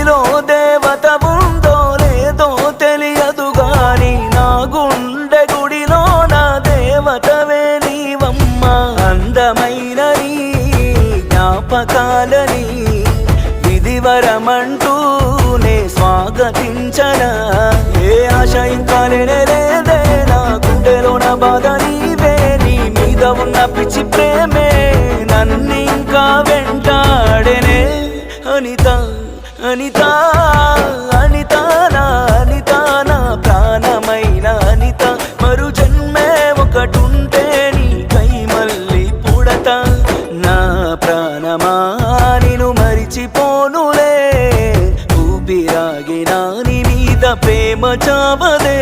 నీలో దేవత ఉందో లేదో తెలియదు గాని నా గుండె గుడిలో నా దేవతవే నీవమ్మ అందమైన నీ జ్ఞాపకాలని విధివరమంటూ నే స్వాగతించనా ఏ ఆశ ఇంకా లేదే నా గుండెలో నా బాధ నీవే నీ మీద ఉన్న పిచ్చి ప్రేమే నన్నింకా వెంటాడెనే అనిత అనిత అనిత నా అనిత నా ప్రాణమైన అనిత మరు జన్మే ఒకటుంటే నీకై మళ్ళీ పుడతా నా ప్రాణమా నిన్ను మరిచిపోనులే ఊపిరాగినా నీ మీద ప్రేమ చావదే